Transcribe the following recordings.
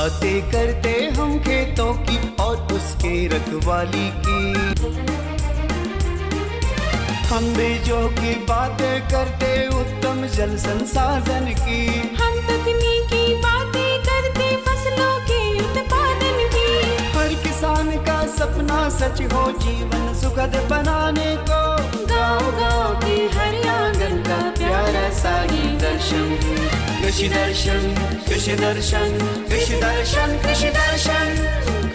बातें करते हम खेतों की और उसके रखवाली की। हम बीजों की बातें करते उत्तम जल संसाधन की। हम तकनीकी बातें करते फसलों के उत्पादन की। हर किसान का सपना सच हो जीवन सुखद बनाने को। गाँव-गाँव के हर आंगन का प्यारा सा ये दर्शन। कृषि दर्शन, कृषि दर्शन, कृषि दर्शन, कृषि दर्शन,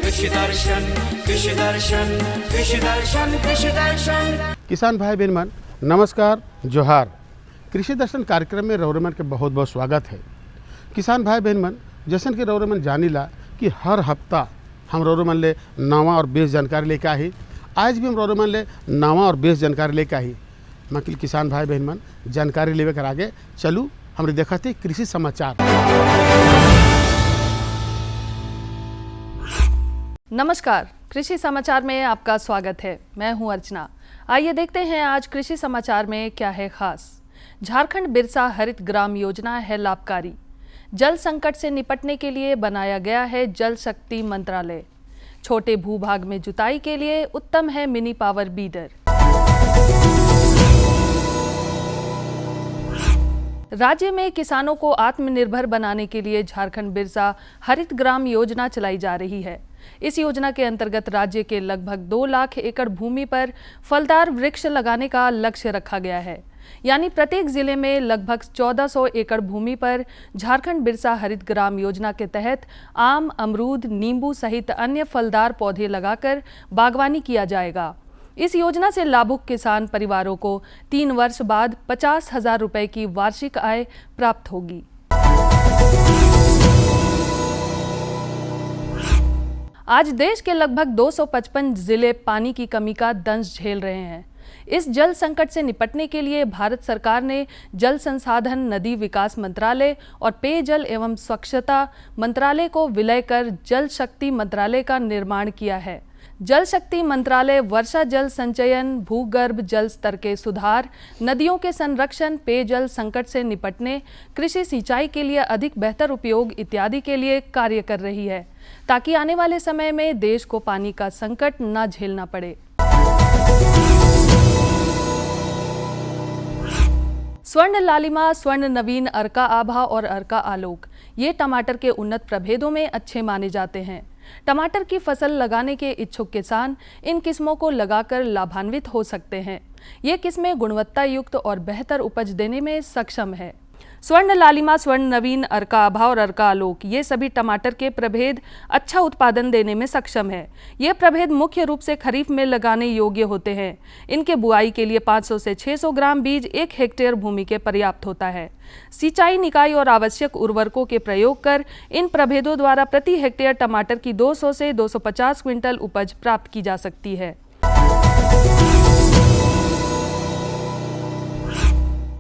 कृषि दर्शन, कृषि दर्शन, कृषि दर्शन, कृषि दर्शन। किसान भाई बहन मन नमस्कार, जोहार। कृषि दर्शन कार्यक्रम में रौरमन के बहुत बहुत स्वागत है। किसान भाई बहन मन जैसन कि रौरमन जानीला कि हर हफ्ता हम रौरमन ले नवा और बेस जानकारी लेके आई। आज भी हम रौरमन ले नवा और बेस जानकारी लेके आई। मकिल किसान भाई बहन मन जानकारी लेवे कर आगे चलू हमने देखा थी कृषि समाचार। नमस्कार, कृषि समाचार में आपका स्वागत है। मैं हूं अर्चना। आइए देखते हैं आज कृषि समाचार में क्या है खास। झारखंड बिरसा हरित ग्राम योजना है लाभकारी। जल संकट से निपटने के लिए बनाया गया है जल शक्ति मंत्रालय। छोटे भूभाग में जुताई के लिए उत्तम है मिनी पावर बीडर। राज्य में किसानों को आत्मनिर्भर बनाने के लिए झारखंड बिरसा हरित ग्राम योजना चलाई जा रही है। इस योजना के अंतर्गत राज्य के लगभग 2 लाख एकड़ भूमि पर फलदार वृक्ष लगाने का लक्ष्य रखा गया है। यानी प्रत्येक जिले में लगभग 1400 एकड़ भूमि पर झारखंड बिरसा हरित ग्राम योजना के तहत आम, अमरूद, नींबू सहित अन्य फलदार पौधे लगाकर बागवानी किया जाएगा। इस योजना से लाभुक किसान परिवारों को 3 वर्ष बाद 50,000 रुपए की वार्षिक आय प्राप्त होगी। आज देश के लगभग 255 जिले पानी की कमी का दंश झेल रहे हैं। इस जल संकट से निपटने के लिए भारत सरकार ने जल संसाधन नदी विकास मंत्रालय और पेयजल एवं स्वच्छता मंत्रालय को विलय कर जल शक्ति मंत्रालय का निर्माण किया है। जल शक्ति मंत्रालय वर्षा जल संचयन, भूगर्भ जल स्तर के सुधार, नदियों के संरक्षण, पेयजल संकट से निपटने, कृषि सिंचाई के लिए अधिक बेहतर उपयोग इत्यादि के लिए कार्य कर रही है, ताकि आने वाले समय में देश को पानी का संकट न झेलना पड़े। स्वर्ण लालिमा, स्वर्ण नवीन, अर्का आभा और अर्का आलोक ये टमाटर के उन्नत प्रभेदों में अच्छे माने जाते हैं। टमाटर की फसल लगाने के इच्छुक किसान इन किस्मों को लगाकर लाभान्वित हो सकते हैं। ये किस्में गुणवत्ता युक्त और बेहतर उपज देने में सक्षम है। स्वर्ण लालिमा, स्वर्ण नवीन, अर्का आभा और अर्का आलोक ये सभी टमाटर के प्रभेद अच्छा उत्पादन देने में सक्षम है। ये प्रभेद मुख्य रूप से खरीफ में लगाने योग्य होते हैं। इनके बुआई के लिए 500 से 600 ग्राम बीज 1 हेक्टेयर भूमि के पर्याप्त होता है। सिंचाई निकाय और आवश्यक उर्वरकों के प्रयोग कर इन प्रभेदों द्वारा प्रति हेक्टेयर टमाटर की 200 से 250 क्विंटल उपज प्राप्त की जा सकती है।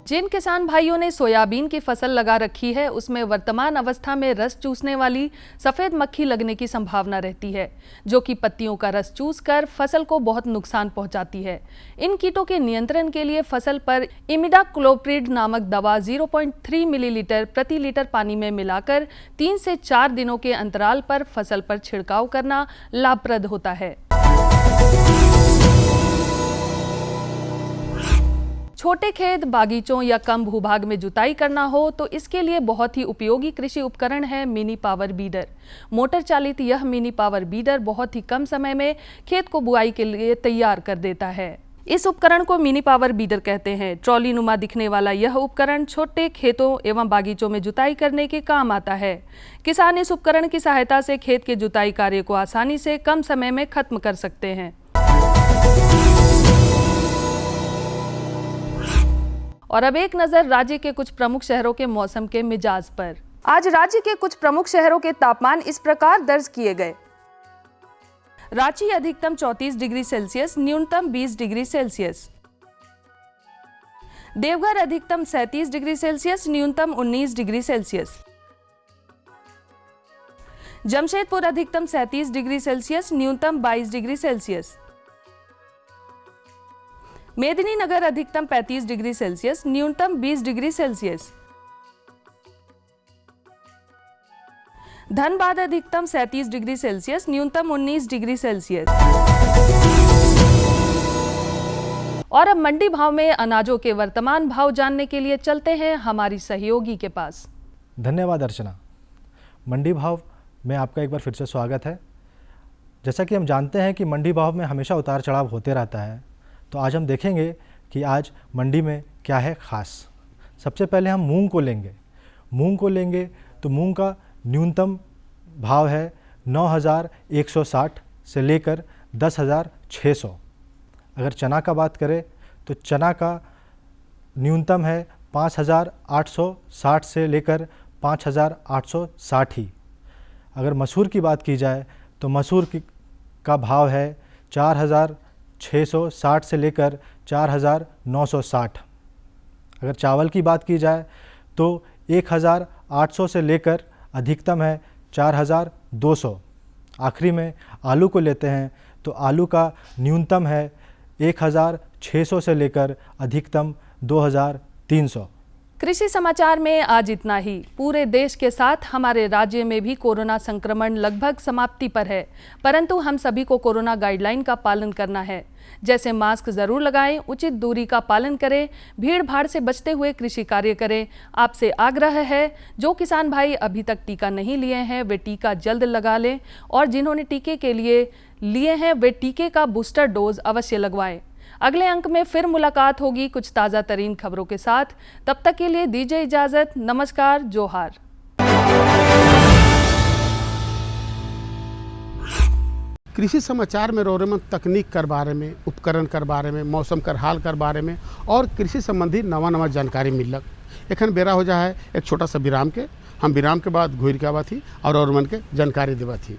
जिन किसान भाइयों ने सोयाबीन की फसल लगा रखी है उसमें वर्तमान अवस्था में रस चूसने वाली सफ़ेद मक्खी लगने की संभावना रहती है, जो कि पत्तियों का रस चूसकर फसल को बहुत नुकसान पहुंचाती है। इन कीटों के नियंत्रण के लिए फसल पर इमिडाक्लोप्रिड नामक दवा 0.3 मिलीलीटर प्रति लीटर पानी में मिलाकर 3 से 4 दिनों के अंतराल पर फसल पर छिड़काव करना लाभप्रद होता है। छोटे खेत, बागीचों या कम भूभाग में जुताई करना हो तो इसके लिए बहुत ही उपयोगी कृषि उपकरण है मिनी पावर बीडर। मोटर चालित यह मिनी पावर बीडर बहुत ही कम समय में खेत को बुआई के लिए तैयार कर देता है। इस उपकरण को मिनी पावर बीडर कहते हैं। ट्रॉली नुमा दिखने वाला यह उपकरण छोटे खेतों एवं बागीचों में जुताई करने के काम आता है। किसान इस उपकरण की सहायता से खेत के जुताई कार्य को आसानी से कम समय में खत्म कर सकते हैं। और अब एक नजर राज्य के कुछ प्रमुख शहरों के मौसम के मिजाज पर। आज राज्य के कुछ प्रमुख शहरों के तापमान इस प्रकार दर्ज किए गए। रांची अधिकतम 34 डिग्री सेल्सियस, न्यूनतम 20 डिग्री सेल्सियस। देवघर अधिकतम 37 डिग्री सेल्सियस, न्यूनतम 19 डिग्री सेल्सियस। जमशेदपुर अधिकतम 37 डिग्री सेल्सियस, न्यूनतम 22 डिग्री सेल्सियस। मेदिनीनगर अधिकतम 35 डिग्री सेल्सियस, न्यूनतम 20 डिग्री सेल्सियस। धनबाद अधिकतम 37 डिग्री सेल्सियस, न्यूनतम 19 डिग्री सेल्सियस। और अब मंडी भाव में अनाजों के वर्तमान भाव जानने के लिए चलते हैं हमारी सहयोगी के पास। धन्यवाद अर्चना। मंडी भाव में आपका एक बार फिर से स्वागत है। जैसा कि हम जानते हैं कि मंडी भाव में हमेशा उतार चढ़ाव होते रहता है, तो आज हम देखेंगे कि आज मंडी में क्या है ख़ास। सबसे पहले हम मूंग को लेंगे तो मूंग का न्यूनतम भाव है 9,160 से लेकर 10,600। अगर चना का बात करें तो चना का न्यूनतम है 5,860 से लेकर 5,860 ही। अगर मसूर की बात की जाए तो मसूर का भाव है 4,660 से लेकर 4,960। अगर चावल की बात की जाए तो 1,800 से लेकर अधिकतम है 4,200। आखिरी में आलू को लेते हैं तो आलू का न्यूनतम है 1,600 से लेकर अधिकतम 2,300। कृषि समाचार में आज इतना ही। पूरे देश के साथ हमारे राज्य में भी कोरोना संक्रमण लगभग समाप्ति पर है, परंतु हम सभी को कोरोना गाइडलाइन का पालन करना है। जैसे मास्क जरूर लगाएं, उचित दूरी का पालन करें, भीड़ भाड़ से बचते हुए कृषि कार्य करें। आपसे आग्रह है, जो किसान भाई अभी तक टीका नहीं लिए हैं वे टीका जल्द लगा लें, और जिन्होंने टीके के लिए हैं वे टीके का बूस्टर डोज अवश्य लगवाएं। अगले अंक में फिर मुलाकात होगी कुछ ताज़ा तरीन खबरों के साथ। तब तक के लिए दीजिए इजाज़त। नमस्कार, जोहार। कृषि समाचार में रोरेमन तकनीक कर बारे में, उपकरण कर बारे में, मौसम कर हाल कर बारे में और कृषि संबंधी नवा जानकारी मिलक। एखन बेरा हो जाए एक छोटा सा विराम के। हम विराम के बाद घूर के आवा थी और रोरेमन के जानकारी देवा थी।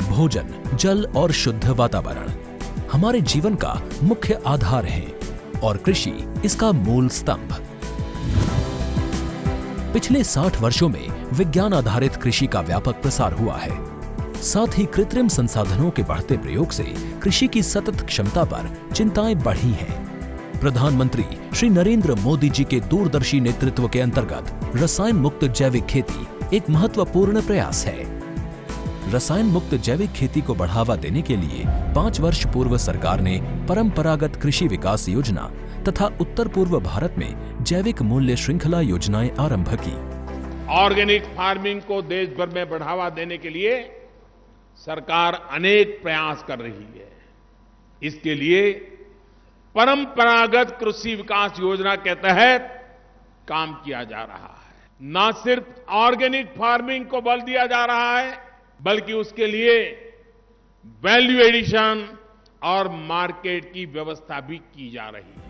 भोजन, जल और शुद्ध वातावरण हमारे जीवन का मुख्य आधार है और कृषि इसका मूल स्तंभ। पिछले 60 वर्षों में विज्ञान आधारित कृषि का व्यापक प्रसार हुआ है। साथ ही कृत्रिम संसाधनों के बढ़ते प्रयोग से कृषि की सतत क्षमता पर चिंताएं बढ़ी हैं। प्रधानमंत्री श्री नरेंद्र मोदी जी के दूरदर्शी नेतृत्व के अंतर्गत रसायन मुक्त जैविक खेती एक महत्वपूर्ण प्रयास है। रसायन मुक्त जैविक खेती को बढ़ावा देने के लिए 5 वर्ष पूर्व सरकार ने परंपरागत कृषि विकास योजना तथा उत्तर पूर्व भारत में जैविक मूल्य श्रृंखला योजनाएं आरंभ की। ऑर्गेनिक फार्मिंग को देश भर में बढ़ावा देने के लिए सरकार अनेक प्रयास कर रही है। इसके लिए परंपरागत कृषि विकास योजना के तहत काम किया जा रहा है। न सिर्फ ऑर्गेनिक फार्मिंग को बल दिया जा रहा है, बल्कि उसके लिए वैल्यू एडिशन और मार्केट की व्यवस्था भी की जा रही है।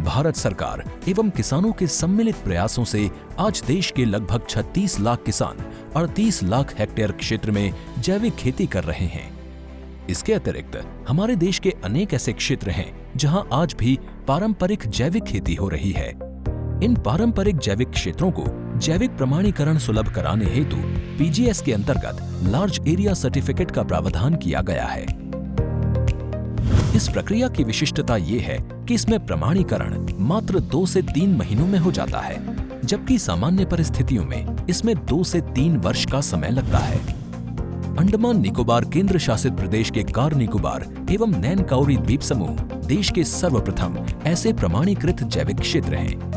भारत सरकार एवं किसानों के सम्मिलित प्रयासों से आज देश के लगभग 36 लाख किसान 38 लाख हेक्टेयर क्षेत्र में जैविक खेती कर रहे हैं। इसके अतिरिक्त हमारे देश के अनेक ऐसे क्षेत्र हैं जहां आज भी पारंपरिक जैविक खेती हो रही है। इन पारंपरिक जैविक क्षेत्रों को जैविक प्रमाणीकरण सुलभ कराने हेतु पीजीएस के अंतर्गत लार्ज एरिया सर्टिफिकेट का प्रावधान किया गया है। इस प्रक्रिया की विशिष्टता ये है कि इसमें प्रमाणीकरण मात्र 2 से 3 महीनों में हो जाता है, जबकि सामान्य परिस्थितियों में इसमें 2 से 3 वर्ष का समय लगता है। अंडमान निकोबार केंद्र शासित प्रदेश के कार निकोबार एवं नैन काउरी द्वीप समूह देश के सर्वप्रथम ऐसे प्रमाणीकृत जैविक क्षेत्र हैं।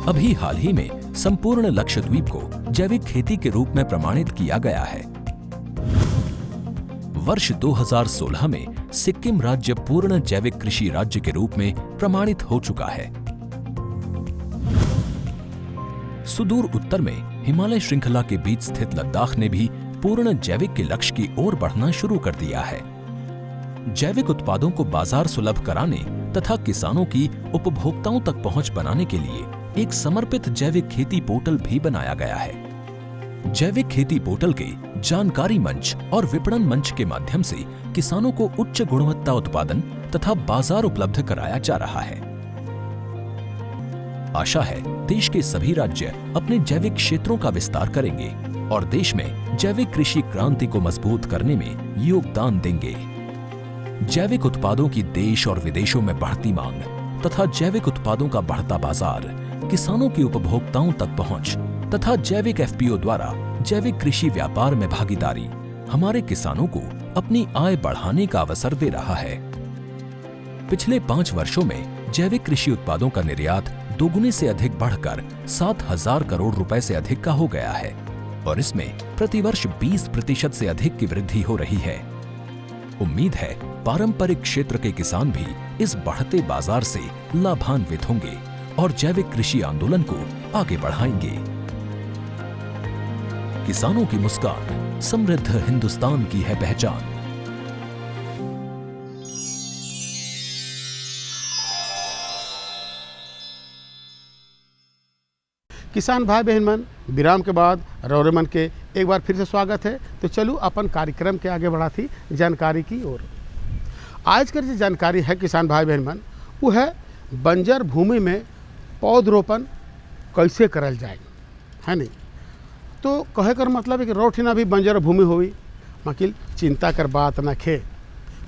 अभी हाल ही में संपूर्ण लक्षद्वीप को जैविक खेती के रूप में प्रमाणित किया गया है। वर्ष 2016 में सिक्किम राज्य पूर्ण जैविक कृषि राज्य के रूप में प्रमाणित हो चुका है। सुदूर उत्तर में हिमालय श्रृंखला के बीच स्थित लद्दाख ने भी पूर्ण जैविक के लक्ष्य की ओर बढ़ना शुरू कर दिया है। जैविक उत्पादों को बाजार सुलभ कराने तथा किसानों की उपभोक्ताओं तक पहुंच बनाने के लिए एक समर्पित जैविक खेती पोर्टल भी बनाया गया है। जैविक खेती पोर्टल के जानकारी मंच और विपणन मंच के माध्यम से किसानों को उच्च गुणवत्ता उत्पादन तथा बाजार उपलब्ध कराया जा रहा है। आशा है देश के सभी राज्य अपने जैविक क्षेत्रों का विस्तार करेंगे और देश में जैविक कृषि क्रांति को मजबूत करने में योगदान देंगे। जैविक उत्पादों की देश और विदेशों में बढ़ती मांग, तथा जैविक उत्पादों का बढ़ता बाजार, किसानों की उपभोक्ताओं तक पहुंच तथा जैविक एफपीओ द्वारा जैविक कृषि व्यापार में भागीदारी हमारे किसानों को अपनी आय बढ़ाने का अवसर दे रहा है। पिछले 5 वर्षों में जैविक कृषि उत्पादों का निर्यात दोगुने से अधिक बढ़कर 7,000 करोड़ रुपए से अधिक का हो गया है और इसमें प्रतिवर्ष 20% से अधिक की वृद्धि हो रही है। उम्मीद है पारंपरिक क्षेत्र के किसान भी इस बढ़ते बाजार से लाभान्वित होंगे और जैविक कृषि आंदोलन को आगे बढ़ाएंगे। किसानों की मुस्कान समृद्ध हिंदुस्तान की है पहचान। किसान भाई बहन मन, विराम के बाद रौरेमन के एक बार फिर से स्वागत है। तो चलू अपन कार्यक्रम के आगे बढ़ाती जानकारी की ओर। आज कर जो जानकारी है किसान भाई बहन मन, वो है बंजर भूमि में पौधरोपण कैसे करल जाए, है नहीं। तो कहे कर मतलब है कि रोठिना भी बंजर भूमि हुई, मकिल चिंता कर बात न खे।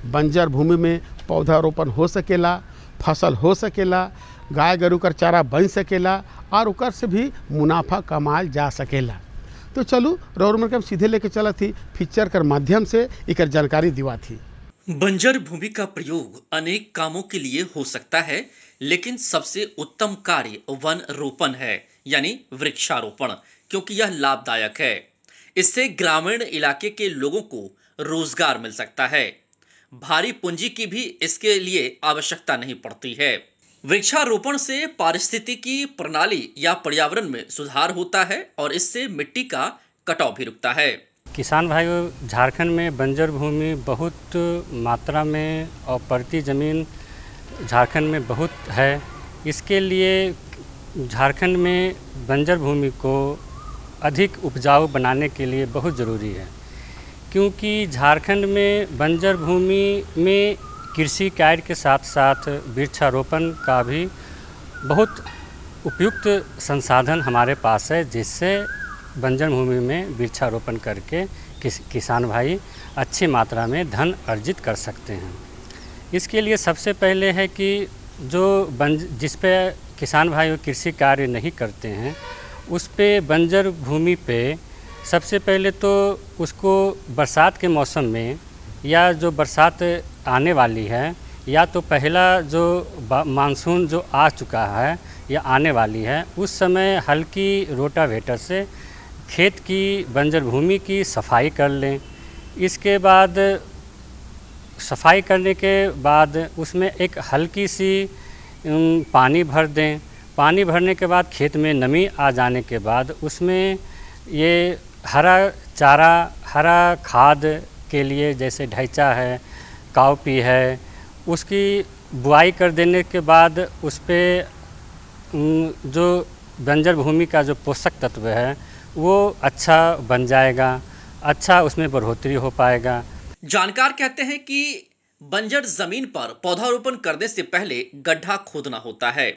बंजर भूमि में पौधारोपण हो सकेला, फसल हो सकेला, गाय गरू कर चारा बन सकेला और उकर से भी मुनाफा कमाल जा सकेला। तो चलू रौरेमन के हम सीधे लेके चला थी फीचर कर माध्यम से एक जानकारी दिवा थी। बंजर भूमि का प्रयोग अनेक कामों के लिए हो सकता है, लेकिन सबसे उत्तम कार्य वन रोपण है, यानी वृक्षारोपण, क्योंकि यह लाभदायक है। इससे ग्रामीण इलाके के लोगों को रोजगार मिल सकता है। भारी पूंजी की भी इसके लिए आवश्यकता नहीं पड़ती है। वृक्षारोपण से पारिस्थितिकी प्रणाली या पर्यावरण में सुधार होता है और इससे मिट्टी का कटाव भी रुकता है। किसान भाइयों, झारखंड में बंजर भूमि बहुत मात्रा में और प्रति ज़मीन झारखंड में बहुत है। इसके लिए झारखंड में बंजर भूमि को अधिक उपजाऊ बनाने के लिए बहुत ज़रूरी है, क्योंकि झारखंड में बंजर भूमि में कृषि कार्य के साथ साथ वृक्षारोपण का भी बहुत उपयुक्त संसाधन हमारे पास है, जिससे बंजर भूमि में वृक्षारोपण करके किसान भाई अच्छी मात्रा में धन अर्जित कर सकते हैं। इसके लिए सबसे पहले है कि जिस पे किसान भाई कृषि कार्य नहीं करते हैं, उस पे बंजर भूमि पे सबसे पहले तो उसको बरसात के मौसम में या जो बरसात आने वाली है, या तो पहला जो मानसून जो आ चुका है या आने वाली है, उस समय हल्की रोटावेटर से खेत की बंजर भूमि की सफाई कर लें। इसके बाद सफाई करने के बाद उसमें एक हल्की सी पानी भर दें। पानी भरने के बाद खेत में नमी आ जाने के बाद उसमें ये हरा चारा, हरा खाद के लिए जैसे ढैचा है, काउपी है, उसकी बुआई कर देने के बाद उस पर जो बंजर भूमि का जो पोषक तत्व है वो अच्छा बन जाएगा, अच्छा उसमें बढ़ोतरी हो पाएगा। जानकार कहते हैं कि बंजर जमीन पर पौधारोपण करने से पहले गड्ढा खोदना होता है।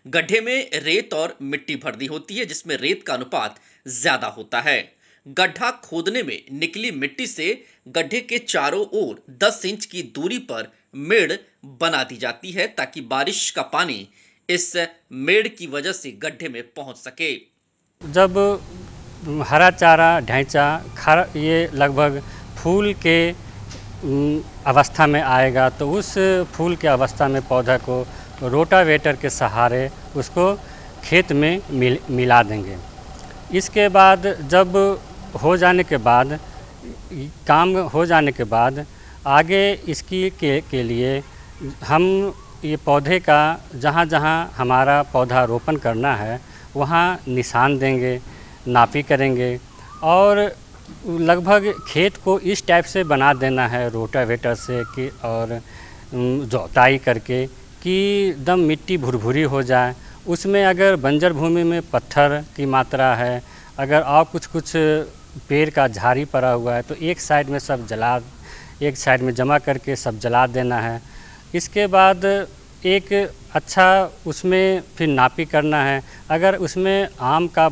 गड्ढे में रेत और मिट्टी भरनी होती है, जिसमें रेत का अनुपात ज्यादा होता है। गड्ढा खोदने में निकली मिट्टी से गड्ढे के चारों ओर 10 इंच की दूरी पर मेड़ बना दी जाती है, ताकि बारिश का पानी इस मेड़ की वजह से गड्ढे में पहुंच सके। जब हरा चारा, ढैंचा ये लगभग फूल के अवस्था में आएगा, तो उस फूल के अवस्था में पौधा को रोटावेटर के सहारे उसको खेत में मिला देंगे। इसके बाद जब हो जाने के बाद, काम हो जाने के बाद आगे इसकी के लिए हम ये पौधे का जहाँ जहाँ हमारा पौधा रोपण करना है वहाँ निशान देंगे, नापी करेंगे और लगभग खेत को इस टाइप से बना देना है रोटावेटर से कि और जोताई करके कि एकदम मिट्टी भुरभुरी हो जाए। उसमें अगर बंजर भूमि में पत्थर की मात्रा है, अगर और कुछ पेड़ का झाड़ी पड़ा हुआ है, तो एक साइड में सब एक साइड में जमा करके सब जला देना है। इसके बाद एक अच्छा उसमें फिर नापी करना है। अगर उसमें आम का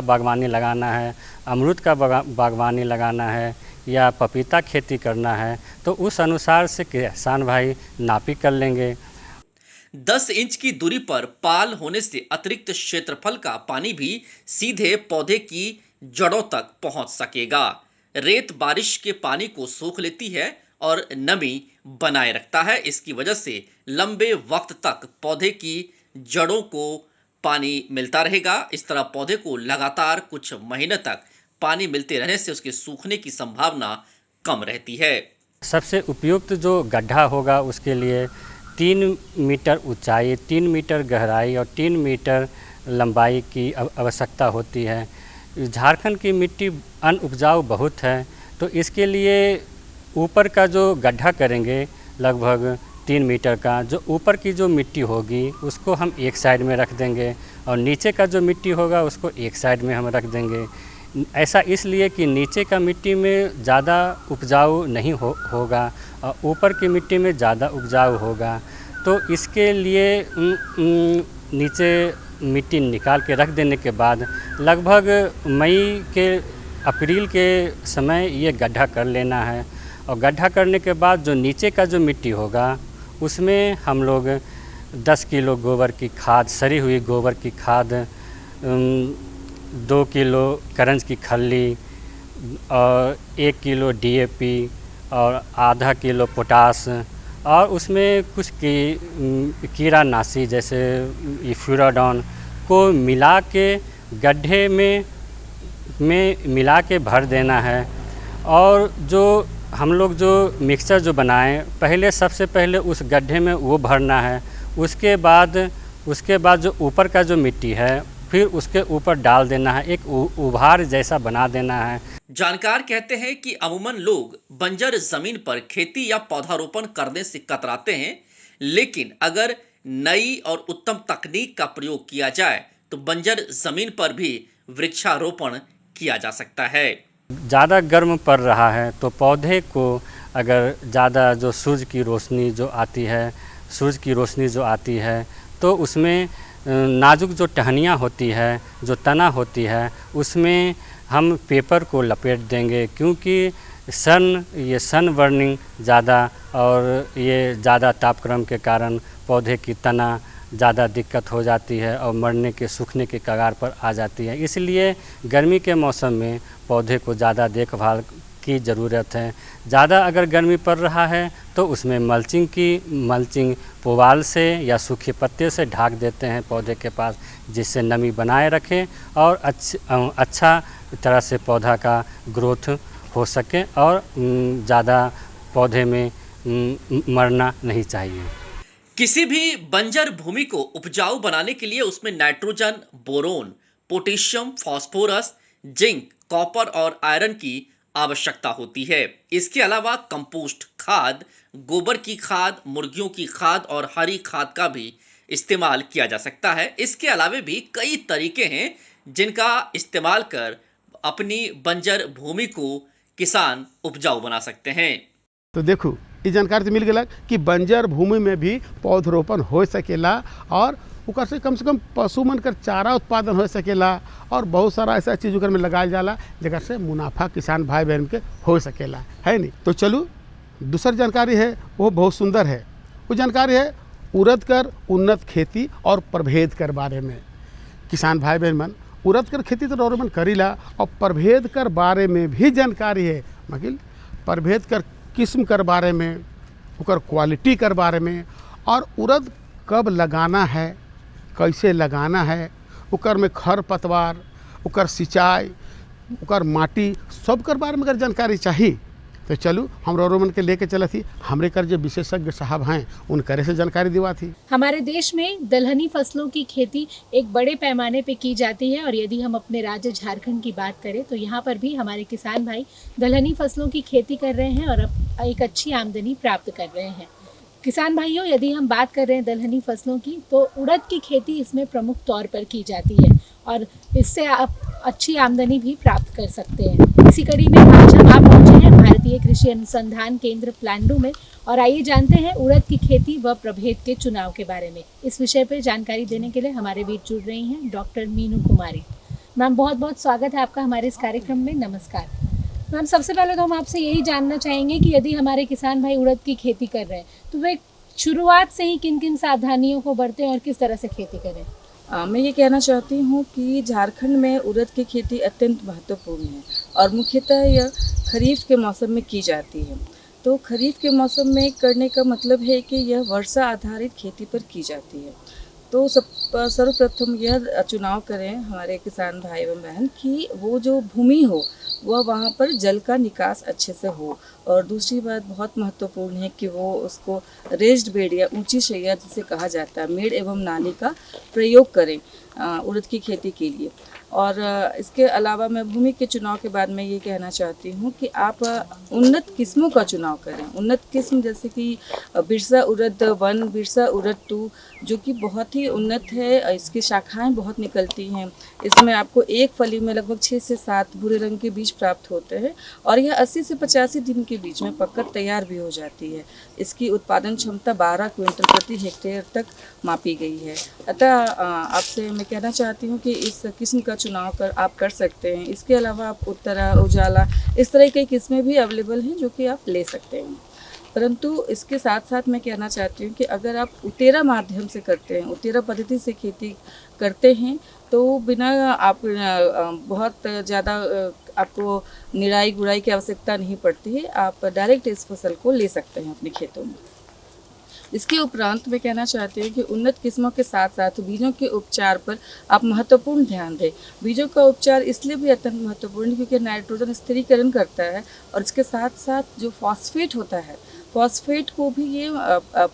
बागवानी लगाना है, अमरूद का बागवानी लगाना है या पपीता खेती करना है, तो उस अनुसार से किसान भाई नापी कर लेंगे 10 इंच की दूरी पर पाल होने से अतिरिक्त क्षेत्रफल का पानी भी सीधे पौधे की जड़ों तक पहुंच सकेगा। रेत बारिश के पानी को सोख लेती है और नमी बनाए रखता है। इसकी वजह से लंबे वक्त तक पौधे की जड़ों को पानी मिलता रहेगा। इस तरह पौधे को लगातार कुछ महीने तक पानी मिलते रहने से उसके सूखने की संभावना कम रहती है। सबसे उपयुक्त जो गड्ढा होगा उसके लिए 3 मीटर ऊंचाई, 3 मीटर गहराई और 3 मीटर लंबाई की आवश्यकता होती है। झारखंड की मिट्टी अनउपजाऊ बहुत है, तो इसके लिए ऊपर का जो गड्ढा करेंगे लगभग 3 मीटर का, जो ऊपर की जो मिट्टी होगी उसको हम एक साइड में रख देंगे और नीचे का जो मिट्टी होगा उसको एक साइड में हम रख देंगे। ऐसा इसलिए कि नीचे का मिट्टी में ज़्यादा उपजाऊ नहीं होगा और ऊपर की मिट्टी में ज़्यादा उपजाऊ होगा। तो इसके लिए नीचे मिट्टी निकाल के रख देने के बाद लगभग अप्रैल के समय ये गड्ढा कर लेना है और गड्ढा करने के बाद जो नीचे का जो मिट्टी होगा उसमें हम लोग 10 किलो गोबर की खाद, सड़ी हुई गोबर की खाद, 2 किलो करंज की खल्ली और 1 किलो DAP और आधा किलो पोटास और उसमें कुछ कीड़ानाशी जैसे फ्यूराडॉन को मिला के गड्ढे में मिला के भर देना है। और जो हम लोग जो मिक्सचर जो बनाएं पहले, सबसे पहले उस गड्ढे में वो भरना है। उसके बाद जो ऊपर का जो मिट्टी है फिर उसके ऊपर डाल देना है, एक उभार जैसा बना देना है। जानकार कहते हैं कि अमूमन लोग बंजर जमीन पर खेती या पौधारोपण करने से कतराते हैं, लेकिन अगर नई और उत्तम तकनीक का प्रयोग किया जाए तो बंजर जमीन पर भी वृक्षारोपण किया जा सकता है। ज़्यादा गर्म पड़ रहा है तो पौधे को अगर ज़्यादा जो सूरज की रोशनी जो आती है तो उसमें नाजुक जो टहनियाँ होती है, जो तना होती है, उसमें हम पेपर को लपेट देंगे, क्योंकि सन बर्निंग ज़्यादा और ये ज़्यादा तापक्रम के कारण पौधे की तना ज़्यादा दिक्कत हो जाती है और मरने के, सूखने के कगार पर आ जाती है। इसलिए गर्मी के मौसम में पौधे को ज़्यादा देखभाल की ज़रूरत है। ज़्यादा अगर गर्मी पड़ रहा है तो उसमें मल्चिंग पुआल से या सूखे पत्ते से ढक देते हैं पौधे के पास, जिससे नमी बनाए रखें और अच्छा तरह से पौधा का ग्रोथ हो सके और ज़्यादा पौधे में मरना नहीं चाहिए। किसी भी बंजर भूमि को उपजाऊ बनाने के लिए उसमें nitrogen, boron, potassium, phosphorus, zinc, copper और आयरन की आवश्यकता होती है। इसके अलावा कंपोस्ट खाद, गोबर की खाद, मुर्गियों की खाद और हरी खाद का भी इस्तेमाल किया जा सकता है। इसके अलावा भी कई तरीके हैं जिनका इस्तेमाल कर अपनी बंजर भूमि को किसान उपजाऊ बना सकते हैं। तो देखो, इस जानकारी से मिल गया कि बंजर भूमि में भी पौधरोपण हो सकेला और ओकर से कम पशु मन कर चारा उत्पादन हो सकेला और बहुत सारा ऐसा चीज़ ओकर में लगाया जाला जगह से मुनाफा किसान भाई बहन के हो सकेला, है नहीं। तो चलो दूसरी जानकारी है, वो बहुत सुंदर है। वो जानकारी है उड़द कर उन्नत खेती और प्रभेद कर बारे में। किसान भाई बहन मन उड़द कर खेती तो रोरमन करीला और प्रभेद कर बारे में भी जानकारी है, मतलब प्रभेद कर किस्म कर बारे में, उकर क्वालिटी कर बारे में और उड़द कब लगाना है, कैसे लगाना है, उकर में खर पतवार, उकर सिंचाई, उकर माटी सब कर बारे में अगर जानकारी चाहिए तो चलू हम रोमन के लेके चला थी। हमरे कर जो विशेषज्ञ साहब हैं उनकरे से जानकारी दिवा थी। हमारे देश में दलहनी फसलों की खेती एक बड़े पैमाने पे की जाती है और यदि हम अपने राज्य झारखंड की बात करें तो यहाँ पर भी हमारे किसान भाई दलहनी फसलों की खेती कर रहे हैं और अब एक अच्छी आमदनी प्राप्त कर रहे हैं। किसान भाइयों, यदि हम बात कर रहे हैं दलहनी फसलों की तो उड़द की खेती इसमें प्रमुख तौर पर की जाती है और इससे आप अच्छी आमदनी भी प्राप्त कर सकते हैं। इसी कड़ी में आज हम पहुंचे हैं भारतीय कृषि अनुसंधान केंद्र प्लांडू में और आइए जानते हैं उड़द की खेती व प्रभेद के चुनाव के बारे में। इस विषय पर जानकारी देने के लिए हमारे बीच जुड़ रही हैं डॉक्टर मीनू कुमारी। मैम, बहुत बहुत स्वागत है आपका हमारे इस कार्यक्रम में। नमस्कार मैम। सबसे पहले तो हम आपसे यही जानना चाहेंगे कि यदि हमारे किसान भाई उड़द की खेती कर रहे हैं तो वे शुरुआत से ही किन किन सावधानियों को बरतें और किस तरह से खेती करें? मैं ये कहना चाहती हूँ कि झारखंड में उड़द की खेती अत्यंत महत्वपूर्ण है और मुख्यतः यह खरीफ के मौसम में की जाती है। तो खरीफ के मौसम में करने का मतलब है कि यह वर्षा आधारित खेती पर की जाती है। तो सर्वप्रथम यह चुनाव करें हमारे किसान भाई एवं बहन कि वो जो भूमि हो वह वहाँ पर जल का निकास अच्छे से हो, और दूसरी बात बहुत महत्वपूर्ण है कि वो उसको रेज्ड बेड या ऊंची शैया जिसे कहा जाता है मेड़ एवं नाली का प्रयोग करें उड़द की खेती के लिए। और इसके अलावा मैं भूमि के चुनाव के बाद मैं ये कहना चाहती हूँ कि आप उन्नत किस्मों का चुनाव करें। उन्नत किस्म जैसे कि बिरसा उड़द 1, बिरसा उड़द 2 जो कि बहुत ही उन्नत है, इसकी शाखाएं बहुत निकलती हैं। इसमें आपको एक फली में लगभग 6 से 7 भूरे रंग के बीज प्राप्त होते हैं और यह 80 से 85 दिन के बीच में पककर तैयार भी हो जाती है। इसकी उत्पादन क्षमता 12 क्विंटल प्रति हेक्टेयर तक मापी गई है। अतः आपसे मैं कहना चाहती हूँ कि इस किस्म का चुनाव आप कर सकते हैं। इसके अलावा आप उत्तरा, उजाला इस तरह की किस्में भी अवेलेबल हैं जो कि आप ले सकते हैं। परंतु इसके साथ साथ मैं कहना चाहती हूँ कि अगर आप उतेरा माध्यम से करते हैं, उतेरा पद्धति से खेती करते हैं तो बिना आप बहुत ज़्यादा आपको निराई गुड़ाई की आवश्यकता नहीं पड़ती है। आप डायरेक्ट इस फसल को ले सकते हैं अपने खेतों में। इसके उपरांत मैं कहना चाहती हूँ कि उन्नत किस्मों के साथ साथ बीजों के उपचार पर आप महत्वपूर्ण ध्यान दें। बीजों का उपचार इसलिए भी अत्यंत महत्वपूर्ण क्योंकि नाइट्रोजन स्थिरीकरण करता है और इसके साथ साथ जो फॉस्फेट होता है, फॉस्फेट को भी ये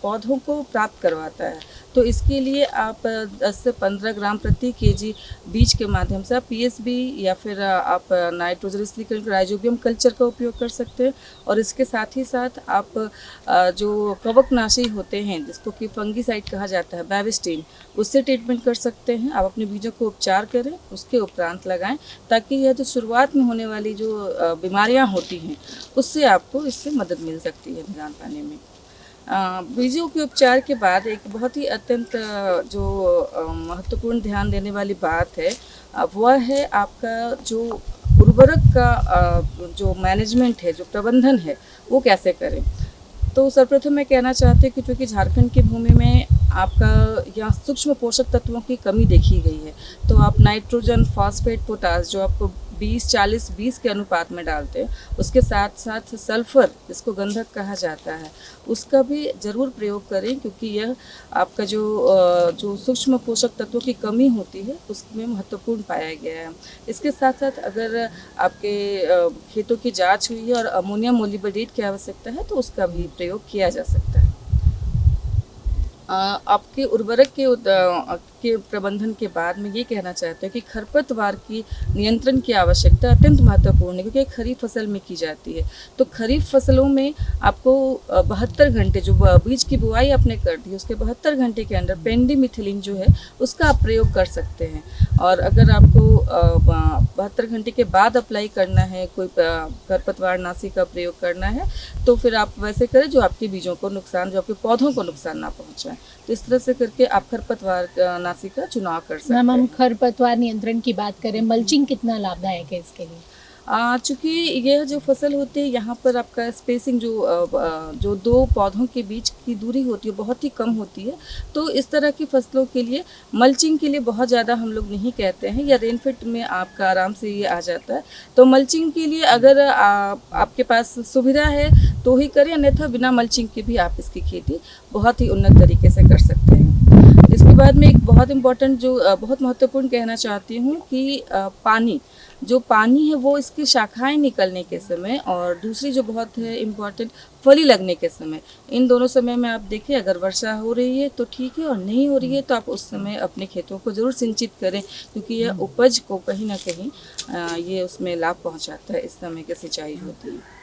पौधों को प्राप्त करवाता है। तो इसके लिए आप 10 से 15 ग्राम प्रति केजी बीज के माध्यम से आप पीएसबी या फिर आप नाइट्रोजन स्थिरीकरण राइजोबियम कल्चर का उपयोग कर सकते हैं। और इसके साथ ही साथ आप जो कवकनाशी होते हैं जिसको कि फंगीसाइड कहा जाता है, बैविस्टिन, उससे ट्रीटमेंट कर सकते हैं। आप अपने बीजों को उपचार करें, उसके उपरांत लगाएं ताकि यह जो शुरुआत में होने वाली जो बीमारियां होती हैं उससे आपको इससे मदद मिल सकती है निदान पाने में। बीजों के उपचार के बाद एक बहुत ही अत्यंत जो महत्वपूर्ण ध्यान देने वाली बात है वह है आपका जो उर्वरक का जो मैनेजमेंट है, जो प्रबंधन है, वो कैसे करें। तो सर्वप्रथम मैं कहना चाहती हूँ कि चूँकि झारखंड की भूमि में आपका यहाँ सूक्ष्म पोषक तत्वों की कमी देखी गई है, तो आप नाइट्रोजन, फॉस्फेट, पोटास जो आपको 20-40-20 के अनुपात में डालते हैं, उसके साथ साथ सल्फर जिसको गंधक कहा जाता है उसका भी ज़रूर प्रयोग करें क्योंकि यह आपका जो सूक्ष्म पोषक तत्वों की कमी होती है उसमें महत्वपूर्ण पाया गया है। इसके साथ साथ अगर आपके खेतों की जांच हुई है और अमोनियम मोलिबडेट की आवश्यकता है तो उसका भी प्रयोग किया जा सकता है। आपके उर्वरक के प्रबंधन के बाद मैं ये कहना चाहती हूँ कि खरपतवार की नियंत्रण की आवश्यकता अत्यंत महत्वपूर्ण है क्योंकि खरीफ फसल में की जाती है। तो खरीफ फसलों में आपको 72 घंटे जो बीज की बुआई आपने कर दी उसके 72 घंटे के अंदर पेंडिमिथिलिन जो है उसका आप प्रयोग कर सकते हैं। और अगर आपको 72 घंटे के बाद अप्लाई करना है, कोई खरपतवार नाशी का प्रयोग करना है तो फिर आप वैसे करें जो आपके बीजों को नुकसान, जो आपके पौधों को नुकसान ना पहुँचाए। तो इस तरह से करके आप खरपतवार नाशी का चुनाव कर सकते हैं। मैम, हम खरपतवार नियंत्रण की बात करें, मल्चिंग कितना लाभदायक है इसके लिए? चूँकि यह जो फसल होती है यहाँ पर आपका स्पेसिंग जो दो पौधों के बीच की दूरी होती है बहुत ही कम होती है। तो इस तरह की फसलों के लिए मल्चिंग के लिए बहुत ज़्यादा हम लोग नहीं कहते हैं, या रेनफिट में आपका आराम से ये आ जाता है। तो मल्चिंग के लिए अगर आपके पास सुविधा है तो ही करें, अन्यथा बिना मल्चिंग के भी आप इसकी खेती बहुत ही उन्नत तरीके से कर सकते हैं। इसके बाद में एक बहुत इम्पोर्टेंट बहुत महत्वपूर्ण कहना चाहती हूँ कि पानी है वो इसकी शाखाएं निकलने के समय और दूसरी जो बहुत है इम्पॉर्टेंट फली लगने के समय, इन दोनों समय में आप देखें अगर वर्षा हो रही है तो ठीक है और नहीं हो रही है तो आप उस समय अपने खेतों को ज़रूर सिंचित करें क्योंकि यह उपज को कहीं ना कहीं ये उसमें लाभ पहुंचाता है। इस समय की सिंचाई होती है।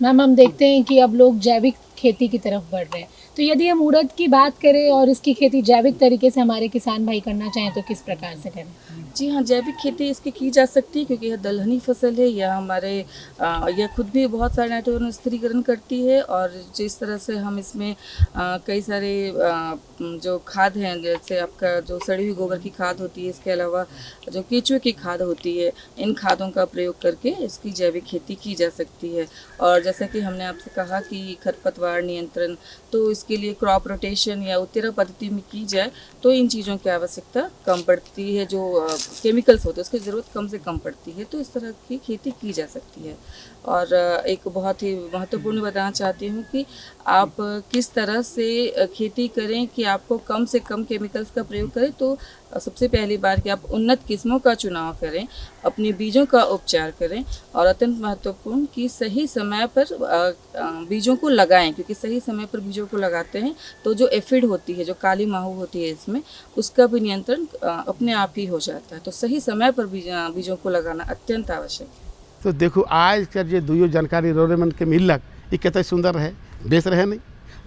मैम, हम देखते हैं कि अब लोग जैविक खेती की तरफ बढ़ रहे हैं, तो यदि हम उड़द की बात करें और इसकी खेती जैविक तरीके से हमारे किसान भाई करना चाहें तो किस प्रकार से करें? जी हाँ, जैविक खेती इसकी की जा सकती है क्योंकि यह दलहनी फसल है। यह खुद भी बहुत सारे नाइट्रोजन स्थिरीकरण करती है और जिस तरह से हम इसमें कई सारे जो खाद हैं, जैसे आपका जो सड़ी हुई गोबर की खाद होती है, इसके अलावा जो केचुए की खाद होती है, इन खादों का प्रयोग करके इसकी जैविक खेती की जा सकती है। और जैसा कि हमने आपसे कहा कि खरपतवार पैदावार नियंत्रण, तो इसके लिए क्रॉप रोटेशन या उत्तरा पद्धति में की जाए तो इन चीज़ों की आवश्यकता कम पड़ती है, जो केमिकल्स होते हैं उसकी ज़रूरत कम से कम पड़ती है, तो इस तरह की खेती की जा सकती है। और एक बहुत ही महत्वपूर्ण बताना चाहती हूँ कि आप किस तरह से खेती करें कि आपको कम से कम केमिकल्स का प्रयोग करें। तो सबसे पहली बार कि आप उन्नत किस्मों का चुनाव करें, अपने बीजों का उपचार करें और अत्यंत महत्वपूर्ण कि सही समय पर बीजों को लगाएं, क्योंकि सही समय पर बीजों को लगाते हैं तो जो एफिड होती है, जो काली माहू होती है इसमें, उसका भी नियंत्रण अपने आप ही हो जाता है। तो सही समय पर बीजों को लगाना अत्यंत आवश्यक है। तो देखो आज कर जे दुइयो जानकारी रौरे मन के मिलक ये कितना सुंदर है, बेच रहे नहीं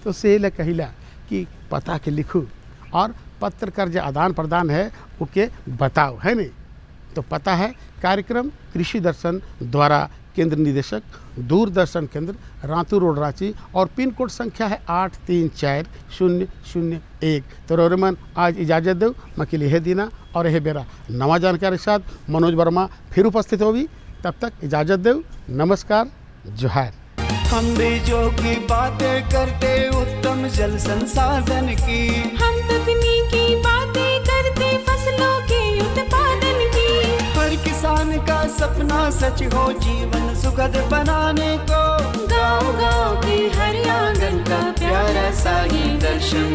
तो से ले कहिला कि पता के लिखू और पत्र कर जो आदान प्रदान है उके बताओ, है नहीं। तो पता है कार्यक्रम कृषि दर्शन द्वारा केंद्र निदेशक दूरदर्शन केंद्र रातू रोड रांची और पिन कोड संख्या है 834001। तो रौरेमन आज इजाज़त दो मकिल यह दीना और यह बेरा नवा जानकारी के साथ मनोज वर्मा फिर उपस्थित होगी। तब तक इजाज़त दो, नमस्कार, जोहार। हम बीजों की बातें करते उत्तम जल संसाधन की, हम तकनीकी बातें करते फसलों के उत्पादन की। हर किसान का सपना सच हो जीवन सुखद बनाने को, गाँव-गाँव के हर आंगन का प्यारा सा ये दर्शन।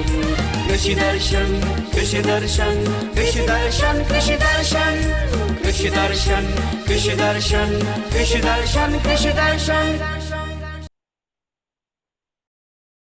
कृषि दर्शन, कृषि दर्शन, कृषि दर्शन, कृषि दर्शन, कृषि दर्शन, कृषि दर्शन, कृषि दर्शन, कृषि दर्शन।